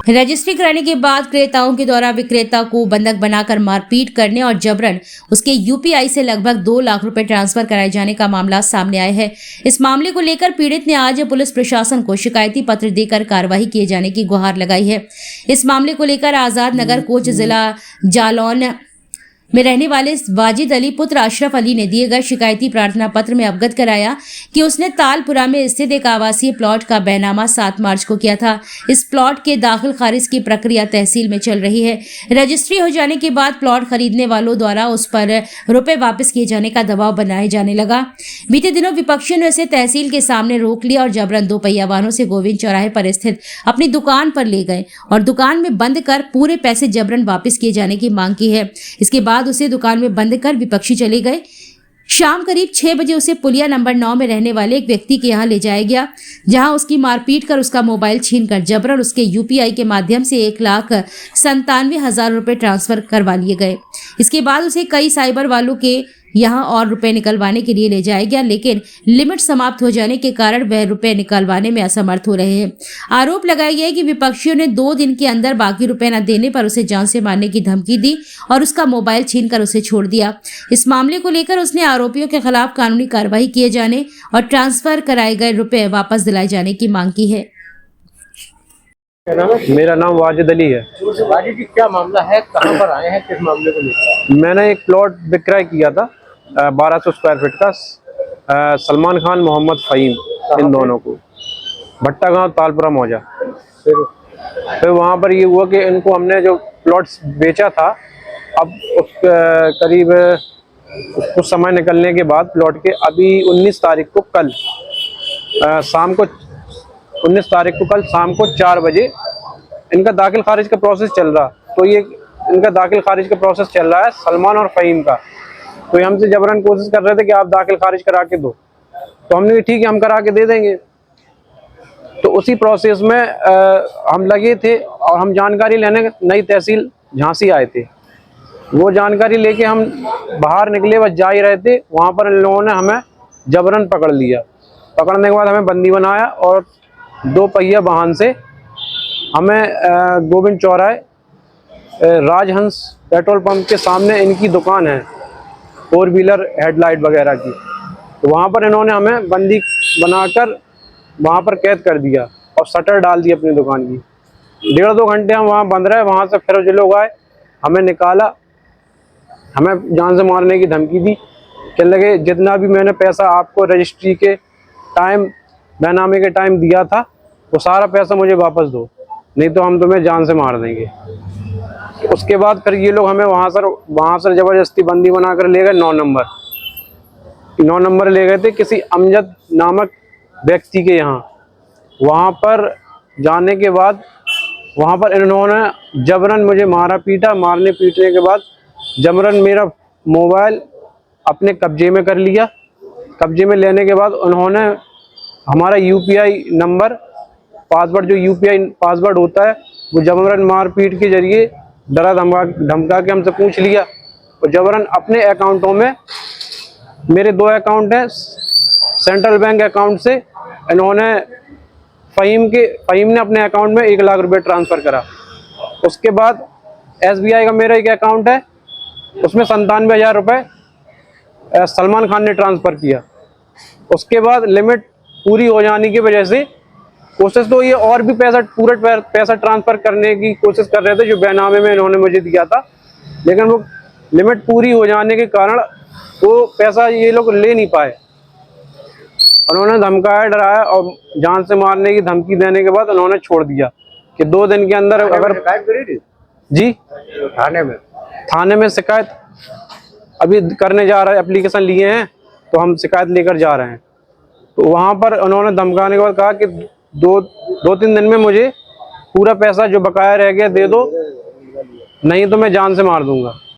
Registry कराने के बाद क्रेताओं के द्वारा विक्रेता को बंधक बनाकर मारपीट करने और जबरन उसके यूपीआई से लगभग 2 लाख रुपए ट्रांसफर कराए जाने का मामला सामने आया है। इस मामले को लेकर पीड़ित ने आज पुलिस प्रशासन को शिकायती पत्र देकर कार्रवाई किए जाने की गुहार लगाई है। इस मामले को लेकर आजाद नगर कोच जिला जालौन में रहने वाले वाजिद अली पुत्र अशरफ अली ने दिए गए शिकायती प्रार्थना पत्र में अवगत कराया कि उसने तालपुरा में स्थित एक आवासीय प्लॉट का बैनामा 7 मार्च को किया था। इस प्लॉट के दाखिल खारिज की प्रक्रिया तहसील में चल रही है। रजिस्ट्री हो जाने के बाद प्लॉट खरीदने वालों द्वारा उस पर रुपए वापस किए जाने का दबाव बनाए जाने लगा। बीते दिनों विपक्षियों ने उसे तहसील के सामने रोक लिया और जबरन 2 पहिया वाहनों से गोविंद चौराहे पर स्थित अपनी दुकान पर ले गए और दुकान में बंद कर पूरे पैसे जबरन वापस किए जाने की मांग की है। इसके बाद उसे दुकान में बंद कर विपक्षी चले गए। शाम करीब 6 बजे उसे पुलिया नंबर 9 में रहने वाले एक व्यक्ति के यहाँ ले जाया गया, जहां उसकी मारपीट कर उसका मोबाइल छीनकर जबरन उसके यूपीआई के माध्यम से 1,97,000 रुपए ट्रांसफर करवा लिए गए। इसके बाद उसे कई साइबर वालों के यहाँ और रुपए निकलवाने के लिए ले जाया गया, लेकिन लिमिट समाप्त हो जाने के कारण वह रुपए निकलवाने में असमर्थ हो रहे हैं। आरोप लगाया गया है कि विपक्षियों ने 2 दिन के अंदर बाकी रुपए न देने पर उसे जान से मारने की धमकी दी और उसका मोबाइल छीनकर उसे छोड़ दिया। इस मामले को लेकर उसने आरोपियों के खिलाफ कानूनी कार्रवाई किए जाने और ट्रांसफर कराए गए रुपए वापस दिलाए जाने की मांग की है। मेरा नाम वाजिद अली है। वाजिद जी, क्या मामला है, कहां पर आए हैं, किस मामले को लेकर? मैंने एक प्लॉट विक्रय किया था 1200 स्क्वायर फीट का, सलमान खान मोहम्मद फ़हीम, इन दोनों को, भट्टा गांव तालपुरा मौजा। फिर वहां पर ये हुआ कि इनको हमने जो प्लॉट्स बेचा था, अब उस करीब कुछ समय निकलने के बाद प्लॉट के अभी 19 तारीख को कल शाम को 4 बजे इनका दाखिल खारिज का प्रोसेस चल रहा। तो ये इनका दाखिल खारिज का प्रोसेस चल रहा है सलमान और फ़हीम का। तो ये हमसे जबरन कोशिश कर रहे थे कि आप दाखिल खारिज करा के दो। तो हमने ठीक है, हम करा के दे देंगे। तो उसी प्रोसेस में हम लगे थे और हम जानकारी लेने नई तहसील झांसी आए थे। वो जानकारी लेके हम बाहर निकले, बस जा ही रहे थे, वहाँ पर इन लोगों ने हमें जबरन पकड़ लिया। पकड़ने के बाद हमें बंदी बनाया और 2 पहिया वाहन से हमें गोविंद चौराहे राजहंस पेट्रोल पंप के सामने इनकी दुकान है 4 व्हीलर हेडलाइट वगैरह की, तो वहाँ पर इन्होंने हमें बंदी बनाकर वहाँ पर कैद कर दिया और शटर डाल दी अपनी दुकान की। 1.5-2 घंटे हम वहाँ बंद रहे। वहाँ से फिर जो लोग आए, हमें निकाला, हमें जान से मारने की धमकी दी। कहने लगे जितना भी मैंने पैसा आपको रजिस्ट्री के टाइम, बैनामे के टाइम दिया था, वो सारा पैसा मुझे वापस दो, नहीं तो हम तुम्हें जान से मार देंगे। उसके बाद फिर ये लोग हमें वहाँ से ज़बरदस्ती बंदी बनाकर ले गए 9 नंबर ले गए थे किसी अमजद नामक व्यक्ति के यहाँ। वहाँ पर जाने के बाद वहाँ पर इन्होंने जबरन मुझे मारा पीटा। मारने पीटने के बाद जबरन मेरा मोबाइल अपने कब्जे में कर लिया। कब्जे में लेने के बाद उन्होंने हमारा यूपीआई नंबर, पासवर्ड, जो यूपीआई पासवर्ड होता है, वो जबरन मारपीट के जरिए डरा धमका के हमसे पूछ लिया। और जबरन अपने अकाउंटों में, मेरे 2 अकाउंट हैं, सेंट्रल बैंक अकाउंट से इन्होंने फ़हीम ने अपने अकाउंट में 1 लाख रुपए ट्रांसफ़र करा। उसके बाद SBI का मेरा एक अकाउंट है, उसमें 97,000 रुपये सलमान खान ने ट्रांसफ़र किया। उसके बाद लिमिट पूरी हो जाने की वजह से कोशिश तो ये और भी पूरा पैसा ट्रांसफ़र करने की कोशिश कर रहे थे जो बैनामे में इन्होंने मुझे दिया था, लेकिन वो लिमिट पूरी हो जाने के कारण वो पैसा ये लोग ले नहीं पाए। उन्होंने धमकाया, डराया और जान से मारने की धमकी देने के बाद उन्होंने छोड़ दिया कि 2 दिन के अंदर अगर शिकायत करी थी जी थाने में शिकायत अभी करने जा रहे हैं, एप्लीकेशन लिए हैं, तो हम शिकायत लेकर जा रहे हैं। तो वहाँ पर उन्होंने धमकाने के बाद कहा कि 2-3 दिन में मुझे पूरा पैसा जो बकाया रह गया दे दो, नहीं तो मैं जान से मार दूंगा।